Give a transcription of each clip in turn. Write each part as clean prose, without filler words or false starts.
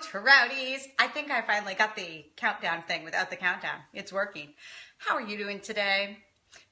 Trouties. I think I finally got the countdown thing without the countdown. It's working. How are you doing today?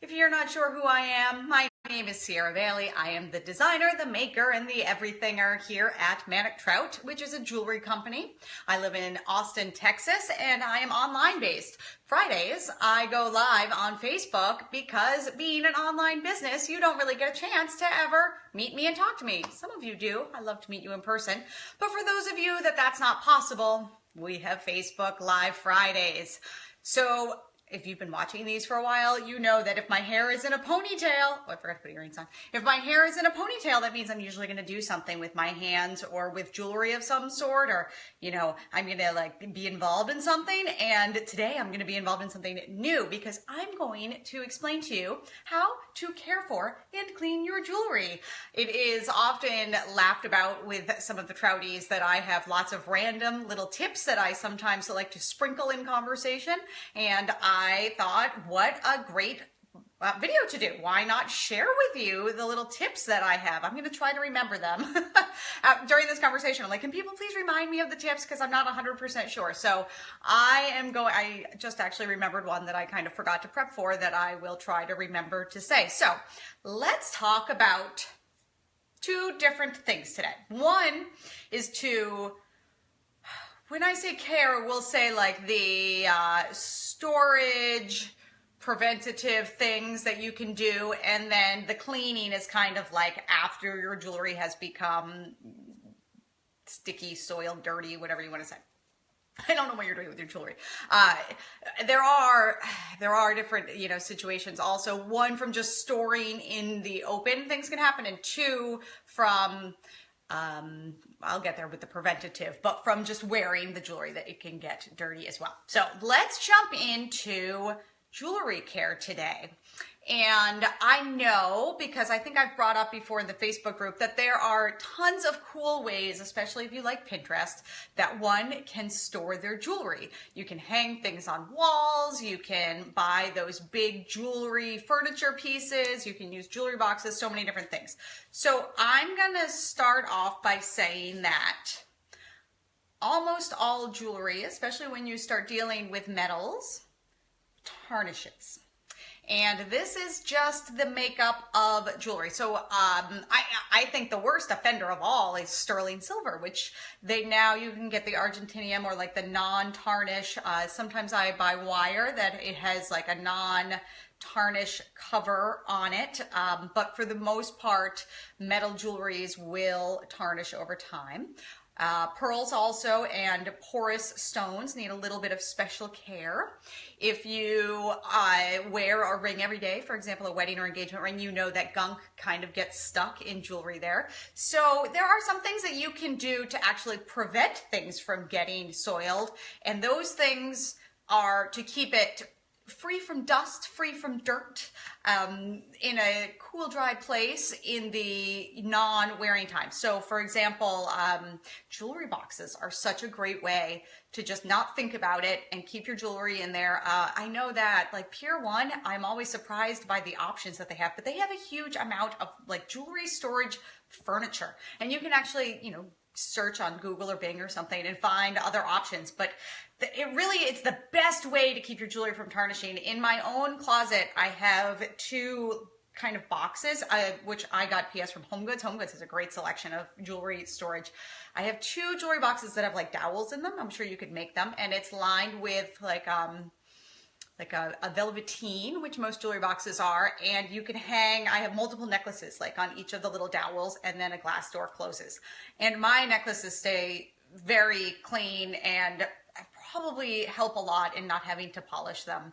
If you're not sure who I am, my name is Sierra Bailey. I am the designer, the maker, and the everythinger here at Manic Trout, which is a jewelry company. I live in Austin, Texas, and I am online based. Fridays, I go live on Facebook because being an online business, you don't really get a chance to ever meet me and talk to me. Some of you do. I love to meet you in person. But for those of you that's not possible, we have Facebook Live Fridays. So if you've been watching these for a while, you know that if my hair is in a ponytail, I forgot to put earrings on. If my hair is in a ponytail, that means I'm usually going to do something with my hands or with jewelry of some sort, or, I'm going to be involved in something. And today I'm going to be involved in something new because I'm going to explain to you how to care for and clean your jewelry. It is often laughed about with some of the Trouties that I have lots of random little tips that I sometimes like to sprinkle in conversation. And I thought, what a great video to do. Why not share with you the little tips that I have? I'm going to try to remember them during this conversation. I'm like, can people please remind me of the tips? Because I'm not 100% sure. So I just actually remembered one that I kind of forgot to prep for that I will try to remember to say. So let's talk about two different things today. One is to, when I say care, we'll say like the storage, preventative things that you can do, and then the cleaning is kind of like after your jewelry has become sticky, soiled, dirty, whatever you want to say. I don't know what you're doing with your jewelry. There are different, situations also. One, from just storing in the open, things can happen, and two, from I'll get there with the preventative, but from just wearing the jewelry that it can get dirty as well. So let's jump into jewelry care today. And I know, because I think I've brought up before in the Facebook group, that there are tons of cool ways, especially if you like Pinterest, that one can store their jewelry. You can hang things on walls, you can buy those big jewelry furniture pieces, you can use jewelry boxes, so many different things. So I'm gonna start off by saying that almost all jewelry, especially when you start dealing with metals, tarnishes. And this is just the makeup of jewelry. So I think the worst offender of all is sterling silver, which you can get the Argentinium or like the non-tarnish. Sometimes I buy wire that it has like a non-tarnish cover on it. But for the most part, metal jewelries will tarnish over time. Pearls also and porous stones need a little bit of special care. If you wear a ring every day, for example, a wedding or engagement ring, you know that gunk kind of gets stuck in jewelry there. So there are some things that you can do to actually prevent things from getting soiled. And those things are to keep it free from dust, free from dirt, in a cool, dry place in the non-wearing time. So for example, jewelry boxes are such a great way to just not think about it and keep your jewelry in there. I know that like Pier 1, I'm always surprised by the options that they have, but they have a huge amount of like jewelry storage furniture. And you can actually, search on Google or Bing or something and find other options. But it's the best way to keep your jewelry from tarnishing. In my own closet, I have two kind of boxes, which I got PS from HomeGoods. HomeGoods has a great selection of jewelry storage. I have two jewelry boxes that have like dowels in them. I'm sure you could make them. And it's lined with like a velveteen, which most jewelry boxes are, and you can hang, I have multiple necklaces like on each of the little dowels, and then a glass door closes. And my necklaces stay very clean and probably help a lot in not having to polish them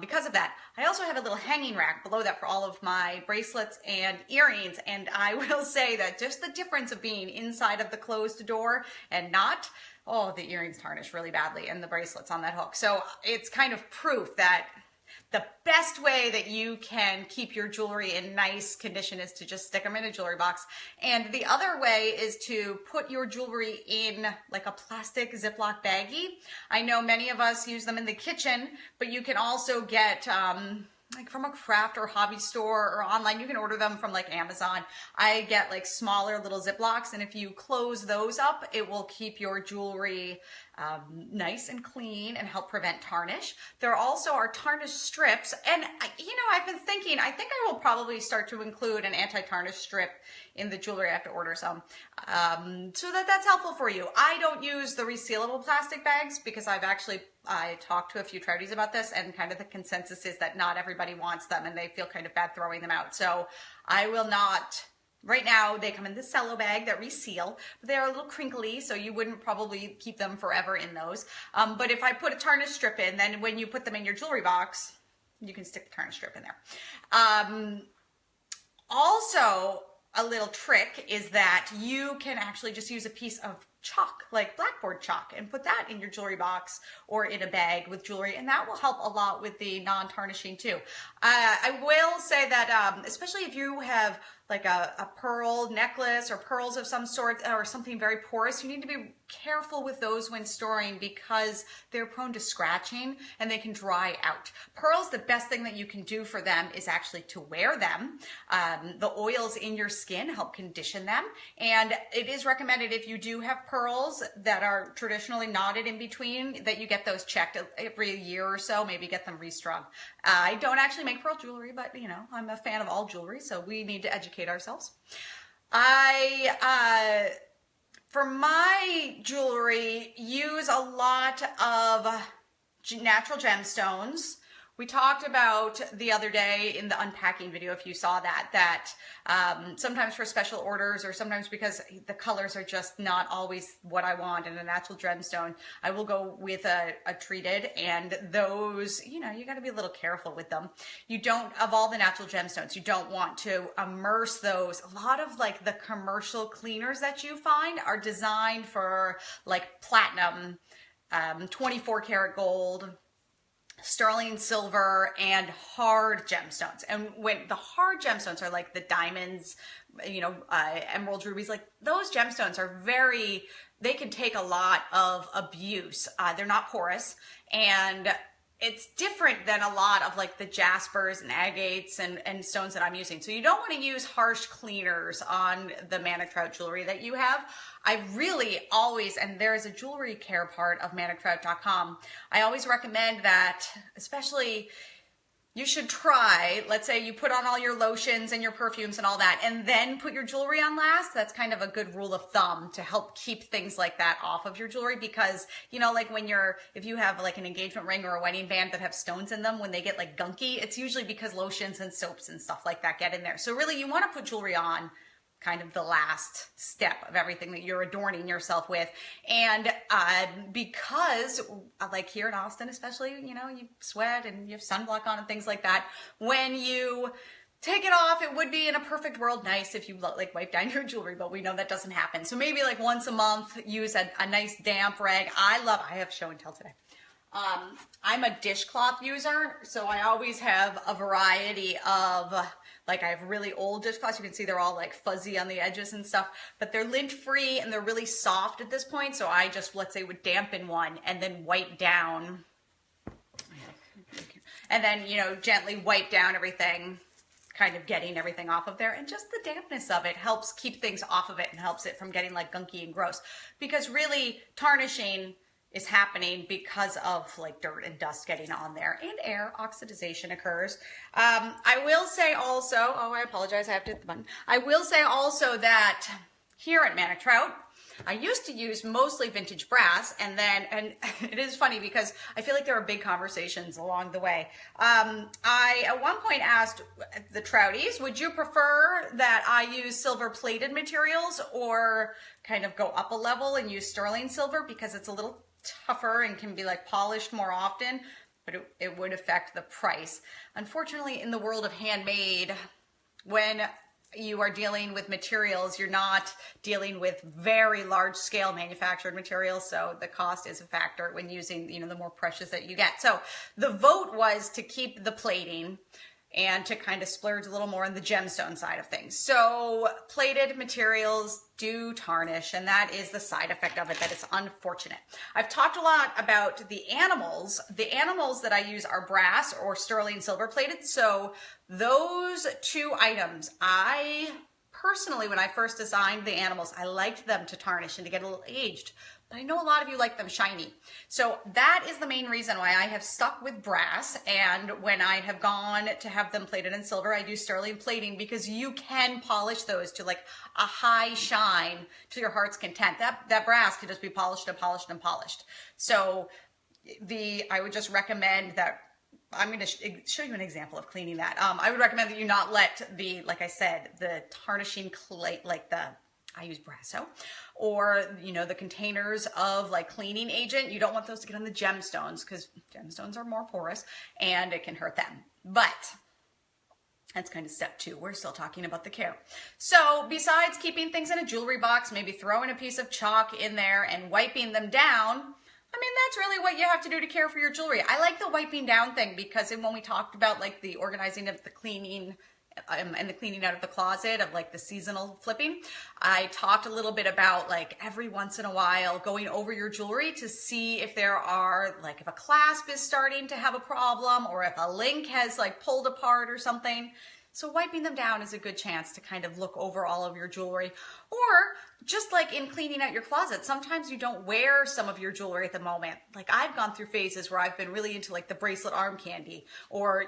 because of that. I also have a little hanging rack below that for all of my bracelets and earrings, and I will say that just the difference of being inside of the closed door and not, the earrings tarnish really badly and the bracelets on that hook. So it's kind of proof that the best way that you can keep your jewelry in nice condition is to just stick them in a jewelry box. And the other way is to put your jewelry in like a plastic Ziploc baggie. I know many of us use them in the kitchen, but you can also get like from a craft or hobby store or online. You can order them from like Amazon. I get like smaller little Ziplocs, and if you close those up, it will keep your jewelry nice and clean and help prevent tarnish. There also are tarnish strips, and you know, I've been thinking, I think I will probably start to include an anti-tarnish strip in the jewelry. I have to order some, so that's helpful for you. I don't use the resealable plastic bags because I talked to a few trouties about this, and kind of the consensus is that not everybody wants them and they feel kind of bad throwing them out. So I will not. Right now, they come in the cello bag that reseal, but they are a little crinkly, so you wouldn't probably keep them forever in those. But if I put a tarnish strip in, then when you put them in your jewelry box, you can stick the tarnish strip in there. Also, a little trick is that you can actually just use a piece of chalk, like blackboard chalk, and put that in your jewelry box or in a bag with jewelry, and that will help a lot with the non-tarnishing too. I will say that especially if you have like a pearl necklace or pearls of some sort or something very porous, you need to be careful with those when storing because they're prone to scratching and they can dry out. Pearls, the best thing that you can do for them is actually to wear them. The oils in your skin help condition them, and it is recommended if you do have pearls that are traditionally knotted in between that you get those checked every year or so, maybe get them restrung. I don't actually make pearl jewelry, but you know, I'm a fan of all jewelry, so we need to educate ourselves. For my jewelry, use a lot of natural gemstones. We talked about the other day in the unpacking video, if you saw that sometimes for special orders or sometimes because the colors are just not always what I want in a natural gemstone, I will go with a treated, and those, you know, you got to be a little careful with them. You don't, of all the natural gemstones, you don't want to immerse those. A lot of like the commercial cleaners that you find are designed for like platinum, 24 karat gold, sterling silver, and hard gemstones. And when the hard gemstones are like the diamonds, you know, emeralds, rubies, like those gemstones are they can take a lot of abuse. They're not porous, and it's different than a lot of like the jaspers and agates and stones that I'm using. So you don't want to use harsh cleaners on the Manitrout jewelry that you have. I really always, and there is a jewelry care part of manitrout.com, I always recommend that, especially you should try, let's say you put on all your lotions and your perfumes and all that, and then put your jewelry on last. That's kind of a good rule of thumb to help keep things like that off of your jewelry, because, you know, like if you have like an engagement ring or a wedding band that have stones in them, when they get like gunky, it's usually because lotions and soaps and stuff like that get in there. So really you want to put jewelry on kind of the last step of everything that you're adorning yourself with. And because like here in Austin especially, you know, you sweat and you have sunblock on and things like that, when you take it off, it would be in a perfect world nice if you like wipe down your jewelry, but we know that doesn't happen. So maybe like once a month, use a nice damp rag. I have show and tell today. I'm a dishcloth user, so I always have a variety of, like I have really old dishcloths. You can see they're all like fuzzy on the edges and stuff, but they're lint free and they're really soft at this point. So I just, let's say, would dampen one and then wipe down, and then, you know, gently wipe down everything, kind of getting everything off of there. And just the dampness of it helps keep things off of it and helps it from getting like gunky and gross, because really tarnishing is happening because of like dirt and dust getting on there, and air oxidization occurs. I will say also, I apologize, I have to hit the button. I will say also that here at Manitrout, I used to use mostly vintage brass, and it is funny because I feel like there were big conversations along the way. I at one point asked the Trouties, would you prefer that I use silver plated materials or kind of go up a level and use sterling silver, because it's a little tougher and can be like polished more often, but it would affect the price. Unfortunately, in the world of handmade, when you are dealing with materials, you're not dealing with very large scale manufactured materials, so the cost is a factor when using, you know, the more precious that you get. So the vote was to keep the plating. and to kind of splurge a little more on the gemstone side of things. So plated materials do tarnish, and that is the side effect of it that is unfortunate. I've talked a lot about the animals. The animals that I use are brass or sterling silver plated. So those two items, I personally, when I first designed the animals, I liked them to tarnish and to get a little aged. But I know a lot of you like them shiny. So that is the main reason why I have stuck with brass. And when I have gone to have them plated in silver, I do sterling plating, because you can polish those to like a high shine to your heart's content. That brass can just be polished and polished and polished. So I would just recommend that. I'm going to show you an example of cleaning that. I would recommend that you not let like I said, the tarnishing clay, like I use Brasso, or, the containers of like cleaning agent. You don't want those to get on the gemstones, because gemstones are more porous and it can hurt them. But that's kind of step 2. We're still talking about the care. So besides keeping things in a jewelry box, maybe throwing a piece of chalk in there and wiping them down, that's really what you have to do to care for your jewelry. I like the wiping down thing, because when we talked about like the organizing of the cleaning and the cleaning out of the closet of like the seasonal flipping, I talked a little bit about like every once in a while going over your jewelry to see if there are like, if a clasp is starting to have a problem, or if a link has like pulled apart or something. So wiping them down is a good chance to kind of look over all of your jewelry. Or just like in cleaning out your closet, sometimes you don't wear some of your jewelry at the moment. Like I've gone through phases where I've been really into like the bracelet arm candy, or,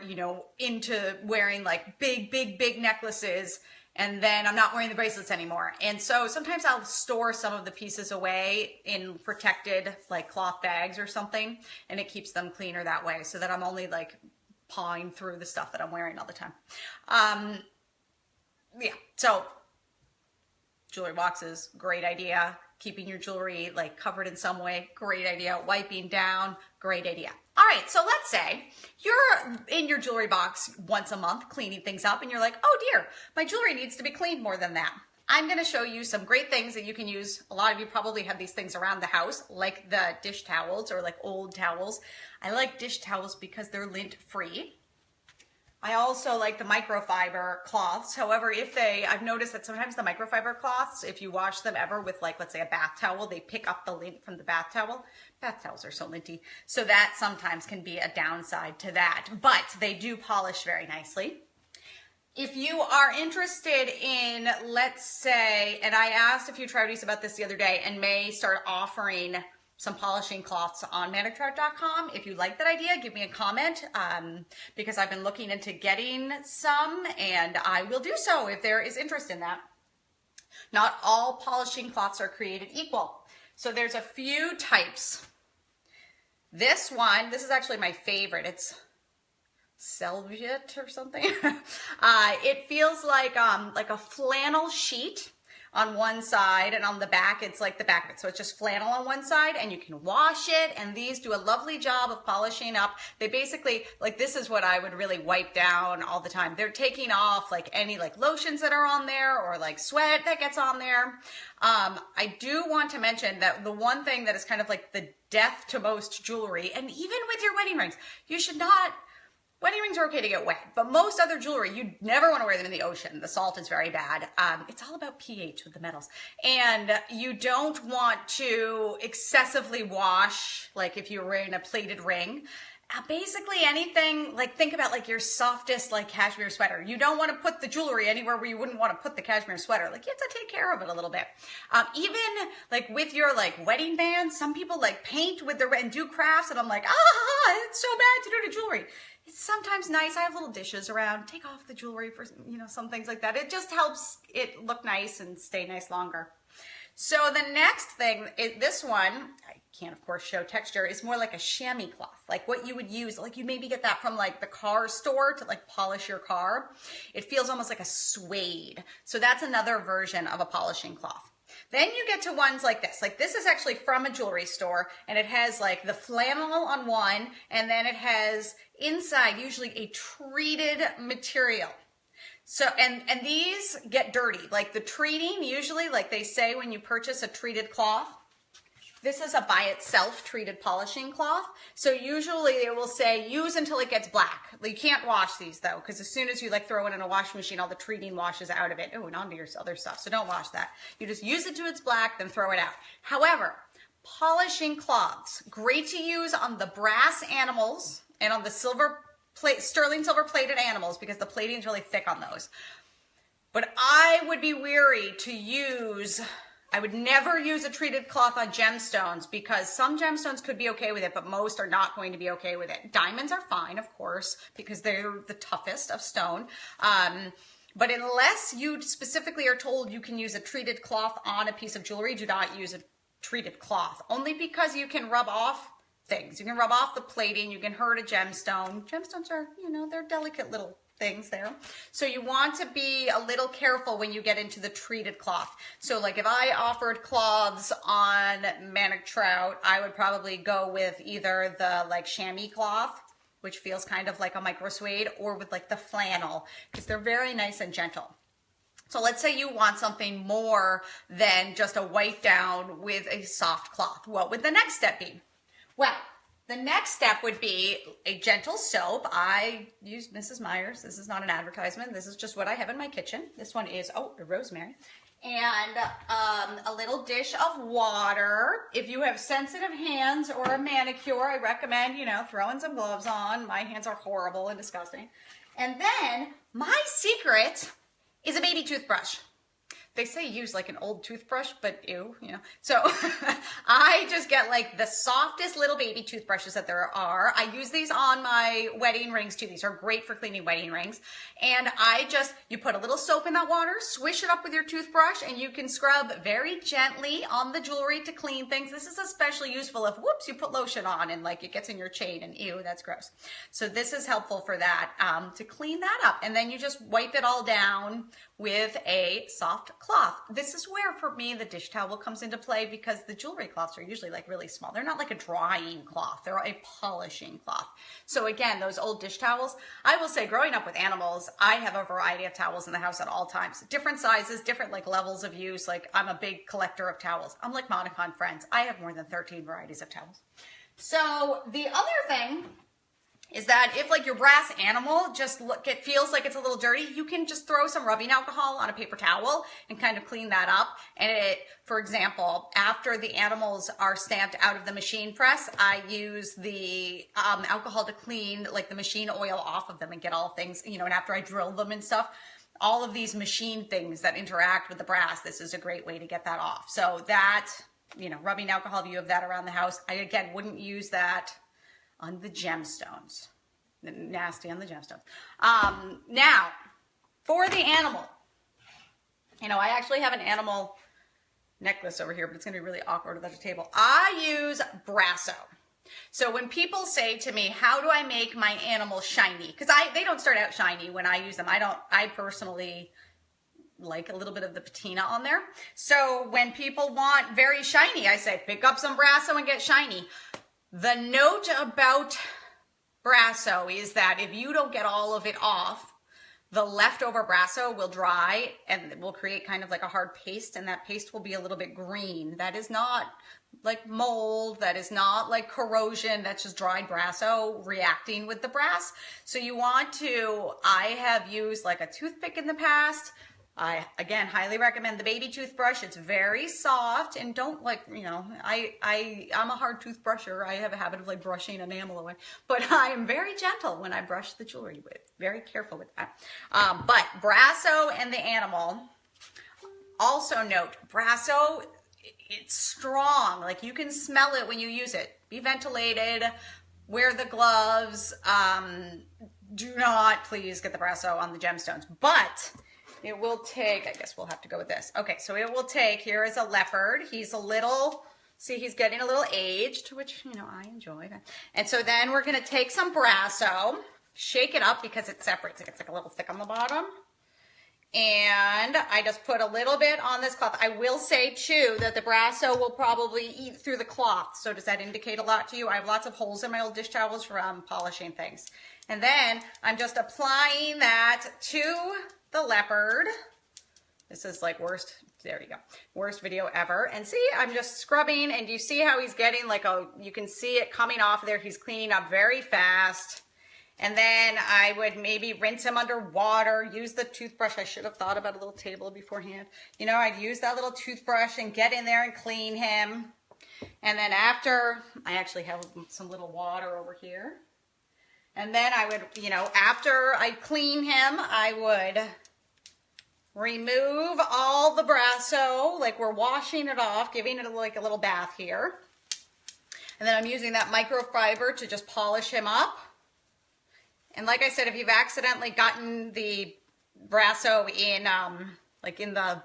into wearing like big necklaces, and then I'm not wearing the bracelets anymore. And so sometimes I'll store some of the pieces away in protected like cloth bags or something, and it keeps them cleaner that way, so that I'm only like pawing through the stuff that I'm wearing all the time. So jewelry boxes, great idea. Keeping your jewelry like covered in some way, great idea. Wiping down, great idea. All right, so let's say you're in your jewelry box once a month cleaning things up, and you're like, oh dear, my jewelry needs to be cleaned more than that. I'm going to show you some great things that you can use. A lot of you probably have these things around the house, like the dish towels or like old towels. I like dish towels because they're lint free. I also like the microfiber cloths. However, I've noticed that sometimes the microfiber cloths, if you wash them ever with like, let's say a bath towel, they pick up the lint from the bath towel. Bath towels are so linty. So that sometimes can be a downside to that, but they do polish very nicely. If you are interested in, let's say, and I asked a few Trouties about this the other day, and may start offering some polishing cloths on ManicTrout.com. If you like that idea, give me a comment, because I've been looking into getting some, and I will do so if there is interest in that. Not all polishing cloths are created equal. So there's a few types. This is actually my favorite. It's Selviet or something. It feels like a flannel sheet on one side, and on the back it's like the back of it. So it's just flannel on one side, and you can wash it, and these do a lovely job of polishing up. They basically, like, this is what I would really wipe down all the time. They're taking off like any like lotions that are on there, or like sweat that gets on there. I do want to mention that the one thing that is kind of like the death to most jewelry, and even with your wedding rings, you should not. Wedding rings are okay to get wet, but most other jewelry, you never want to wear them in the ocean. The salt is very bad. It's all about pH with the metals. And you don't want to excessively wash, like if you're wearing a plated ring. Basically anything, like think about like your softest like cashmere sweater. You don't want to put the jewelry anywhere where you wouldn't want to put the cashmere sweater. Like you have to take care of it a little bit. Even like with your like wedding bands, some people like paint with their and do crafts, and I'm like, it's so bad to do to jewelry. It's sometimes nice. I have little dishes around. Take off the jewelry for, some things like that. It just helps it look nice and stay nice longer. So the next thing, this one, I can't of course show texture, is more like a chamois cloth. Like what you would use, like you maybe get that from like the car store to like polish your car. It feels almost like a suede. So that's another version of a polishing cloth. Then you get to ones like this. Like this is actually from a jewelry store, and it has like the flannel on one, and then it has inside usually a treated material. So, and these get dirty. Like the treating, usually, like they say when you purchase a treated cloth, This is a by itself treated polishing cloth. So usually it will say use until it gets black. You can't wash these though, because as soon as you like throw it in a washing machine, all the treating washes out of it. Oh, and onto your other stuff. So don't wash that. You just use it till it's black, then throw it out. However, polishing cloths, great to use on the brass animals and on the sterling silver plated animals, because the plating is really thick on those. But I would be weary to use, I would never use a treated cloth on gemstones, because some gemstones could be okay with it, but most are not going to be okay with it. Diamonds are fine, of course, because they're the toughest of stone. But unless you specifically are told you can use a treated cloth on a piece of jewelry, do not use a treated cloth. Only because you can rub off things. You can rub off the plating, you can hurt a gemstone. Gemstones are, they're delicate little things there. So you want to be a little careful when you get into the treated cloth. So like if I offered cloths on manic trout, I would probably go with either the like chamois cloth, which feels kind of like a micro suede, or with like the flannel, because they're very nice and gentle. So let's say you want something more than just a white down with a soft cloth. What would the next step be? Well, the next step would be a gentle soap. I use Mrs. Meyer's. This is not an advertisement. This is just what I have in my kitchen. This one is, rosemary. And a little dish of water. If you have sensitive hands or a manicure, I recommend, throwing some gloves on. My hands are horrible and disgusting. And then my secret is a baby toothbrush. They say use like an old toothbrush, but ew, So I just get like the softest little baby toothbrushes that there are. I use these on my wedding rings too. These are great for cleaning wedding rings. And you put a little soap in that water, swish it up with your toothbrush, and you can scrub very gently on the jewelry to clean things. This is especially useful if, whoops, you put lotion on and like it gets in your chain and ew, that's gross. So this is helpful for that, to clean that up. And then you just wipe it all down with a soft cloth. This is where, for me, the dish towel comes into play, because the jewelry cloths are usually like really small. They're not like a drying cloth. They're a polishing cloth. So again, those old dish towels, I will say growing up with animals, I have a variety of towels in the house at all times. Different sizes, different like levels of use. Like I'm a big collector of towels. I'm like Monica on Friends. I have more than 13 varieties of towels. So the other thing is that if like your brass animal it feels like it's a little dirty, you can just throw some rubbing alcohol on a paper towel and kind of clean that up. And for example, after the animals are stamped out of the machine press, I use the alcohol to clean like the machine oil off of them and get all things, and after I drill them and stuff, all of these machine things that interact with the brass, this is a great way to get that off. So that, rubbing alcohol, if you have that around the house, I again wouldn't use that on the gemstones. Nasty on the gemstones. Now, for the animal, I actually have an animal necklace over here, but it's going to be really awkward without a table. I use Brasso. So when people say to me, how do I make my animal shiny? Because they don't start out shiny when I use them. I personally like a little bit of the patina on there. So when people want very shiny, I say, pick up some Brasso and get shiny. The note about Brasso is that if you don't get all of it off, the leftover Brasso will dry and it will create kind of like a hard paste, and that paste will be a little bit green. That is not like mold, that is not like corrosion, that's just dried Brasso reacting with the brass. So I have used like a toothpick in the past. I, again, highly recommend the baby toothbrush. It's very soft, and don't I'm a hard toothbrusher. I have a habit of like brushing enamel away, but I am very gentle when I brush the jewelry with, very careful with that. But Brasso and the animal, also note, Brasso, it's strong. Like you can smell it when you use it. Be ventilated, wear the gloves. Do not please get the Brasso on the gemstones, but it will take, I guess we'll have to go with this. Okay, so it will take, here is a leopard. He's getting a little aged, which, I enjoy. And so then we're gonna take some Brasso, shake it up because it separates. It gets like a little thick on the bottom. And I just put a little bit on this cloth. I will say too that the Brasso will probably eat through the cloth. So does that indicate a lot to you? I have lots of holes in my old dish towels from polishing things. And then I'm just applying that to the leopard. This is like worst There you go. Worst video ever. And see, I'm just scrubbing, and you see how he's getting like you can see it coming off there. He's cleaning up very fast. And then I would maybe rinse him under water, use the toothbrush. I should have thought about a little table beforehand. You know, I'd use that little toothbrush and get in there and clean him. And then after, I actually have some little water over here. And then I would, you know, after I clean him, I would remove all the Brasso, like we're washing it off, giving it like a little bath here. And then I'm using that microfiber to just polish him up. And like I said, if you've accidentally gotten the Brasso in, like in the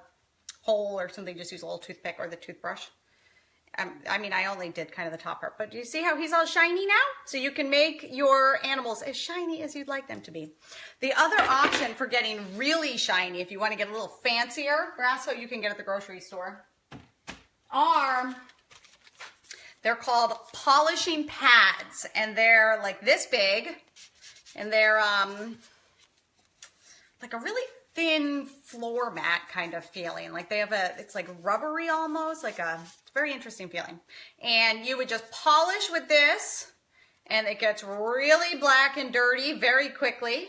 hole or something, just use a little toothpick or the toothbrush. I mean, I only did kind of the top part, but do you see how he's all shiny now? So you can make your animals as shiny as you'd like them to be. The other option for getting really shiny, if you want to get a little fancier Brasso, you can get at the grocery store, they're called polishing pads, and they're like this big, and they're like a really thin floor mat kind of feeling. Like they have it's like rubbery almost, like it's very interesting feeling. And you would just polish with this, and it gets really black and dirty very quickly,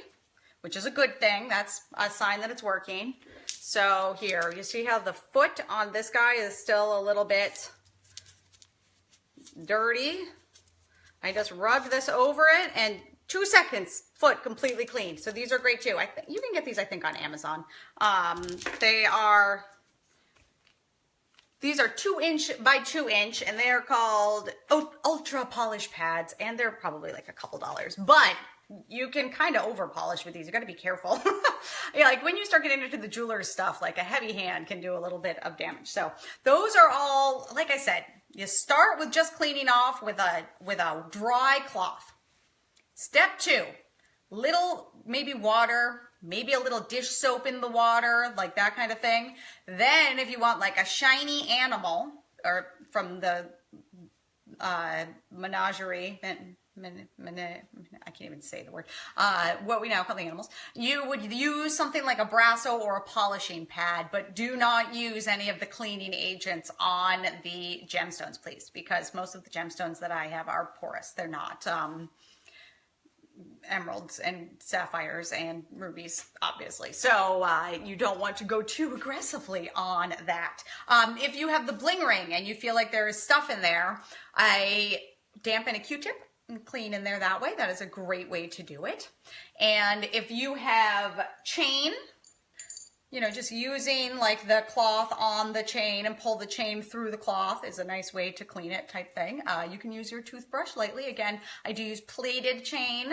which is a good thing. That's a sign that it's working. So here, you see how the foot on this guy is still a little bit dirty. I just rub this over it, and 2 seconds, foot completely clean. So these are great too. You can get these, I think, on Amazon. These are 2" by 2", and they are called Ultra Polish Pads, and they're probably like a couple dollars, but you can kind of over polish with these. You got to be careful. Yeah, like when you start getting into the jeweler's stuff, like a heavy hand can do a little bit of damage. So those are all, like I said, you start with just cleaning off with a dry cloth. Step 2, little maybe water, maybe a little dish soap in the water, like that kind of thing. Then if you want like a shiny animal, or from the menagerie, I can't even say the word, what we now call the animals, you would use something like a Brasso or a polishing pad, but do not use any of the cleaning agents on the gemstones, please, because most of the gemstones that I have are porous. They're not emeralds and sapphires and rubies, obviously. So you don't want to go too aggressively on that. If you have the bling ring and you feel like there is stuff in there, I dampen a Q-tip and clean in there that way. That is a great way to do it. And if you have chain, you know, just using like the cloth on the chain and pull the chain through the cloth is a nice way to clean it type thing. You can use your toothbrush lightly. Again, I do use plated chain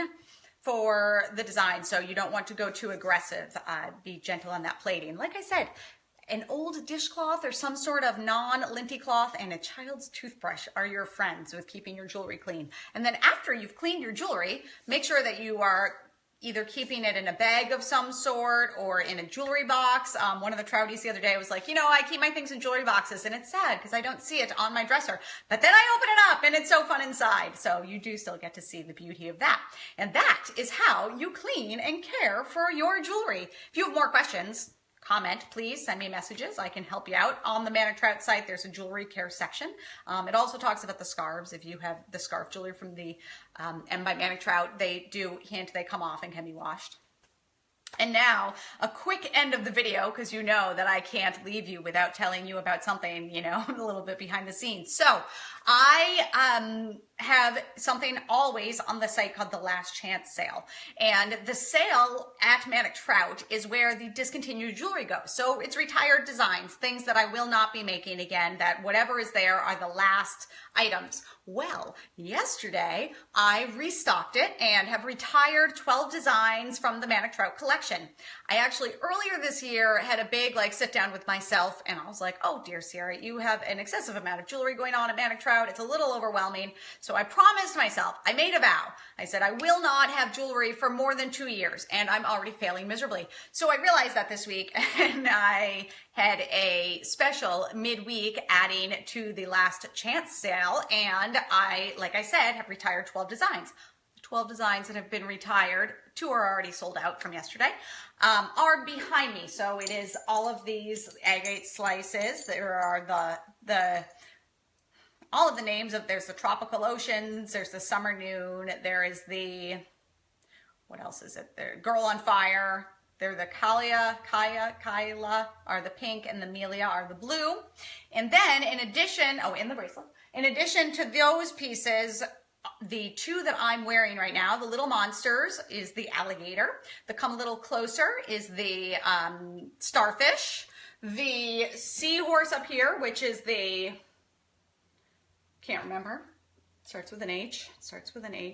for the design, so you don't want to go too aggressive. Be gentle on that plating. Like I said, an old dishcloth or some sort of non-linty cloth and a child's toothbrush are your friends with keeping your jewelry clean. And then after you've cleaned your jewelry, make sure that you are either keeping it in a bag of some sort or in a jewelry box. One of the Trouties the other day was like, you know, I keep my things in jewelry boxes, and it's sad because I don't see it on my dresser. But then I open it up and it's so fun inside. So you do still get to see the beauty of that. And that is how you clean and care for your jewelry. If you have more questions, comment, please send me messages. I can help you out. On the Manic Trout site, there's a jewelry care section. It also talks about the scarves. If you have the scarf jewelry from the M by Manic Trout, they come off and can be washed. And now, a quick end of the video, because you know that I can't leave you without telling you about something, you know, a little bit behind the scenes. So, I have something always on the site called the Last Chance Sale. And the sale at Manic Trout is where the discontinued jewelry goes. So it's retired designs, things that I will not be making again, that whatever is there are the last items. Well, yesterday I restocked it and have retired 12 designs from the Manic Trout collection. I actually earlier this year had a big sit down with myself, and I was like, oh dear Sierra, you have an excessive amount of jewelry going on at Manic Trout. It's a little overwhelming. So I promised myself, I made a vow. I said, I will not have jewelry for more than 2 years, and I'm already failing miserably. So I realized that this week, and I had a special midweek adding to the Last Chance Sale, and I, like I said, have retired 12 designs. 12 designs that have been retired. 2 are already sold out from yesterday, are behind me. So it is all of these agate slices. There are all of the names of, there's the Tropical Oceans, there's the Summer Noon, there is the, what else is it there? Girl on Fire. They're the Kyla are the pink, and the Melia are the blue. And then in addition, in the bracelet, in addition to those pieces, the 2 that I'm wearing right now, the Little Monsters is the alligator. The Come a Little Closer is the starfish. The seahorse up here, which is the, can't remember, starts with an H,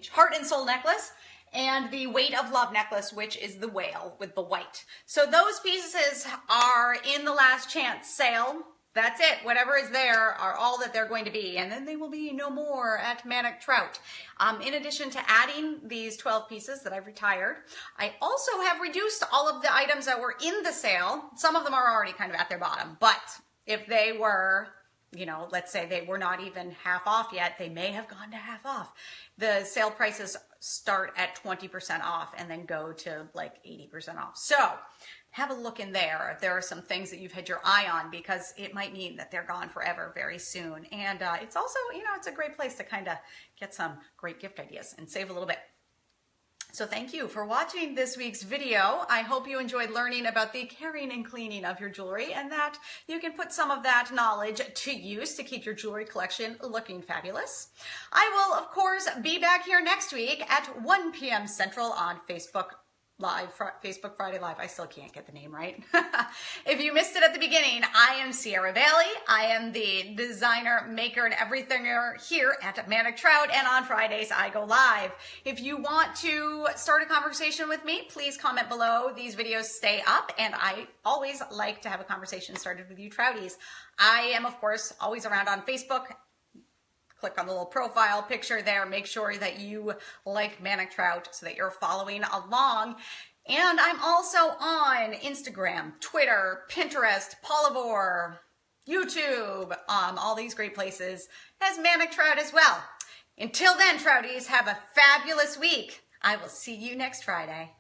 Heart and Soul necklace. And the Weight of Love necklace, which is the whale with the white. So those pieces are in the last chance sale. That's it. Whatever is there are all that they're going to be. And then they will be no more at Manic Trout. In addition to adding these 12 pieces that I've retired, I also have reduced all of the items that were in the sale. Some of them are already kind of at their bottom. But if they were, you know, let's say they were not even half off yet, they may have gone to half off. The sale prices start at 20% off and then go to like 80% off. So have a look in there if there are some things that you've had your eye on, because it might mean that they're gone forever very soon. And it's also, you know, it's a great place to kind of get some great gift ideas and save a little bit. So thank you for watching this week's video. I hope you enjoyed learning about the caring and cleaning of your jewelry, and that you can put some of that knowledge to use to keep your jewelry collection looking fabulous. I will, of course, be back here next week at 1 p.m. Central on Facebook Live, Facebook Friday Live. I still can't get the name right. If you missed it at the beginning, I am Sierra Bailey. I am the designer, maker, and everythinger here at Manic Trout, and on Fridays I go live. If you want to start a conversation with me, please comment below. These videos stay up, and I always like to have a conversation started with you Trouties. I am, of course, always around on Facebook. Click on the little profile picture there. Make sure that you like Manic Trout so that you're following along. And I'm also on Instagram, Twitter, Pinterest, Polyvore, YouTube, all these great places as Manic Trout as well. Until then, Trouties, have a fabulous week. I will see you next Friday.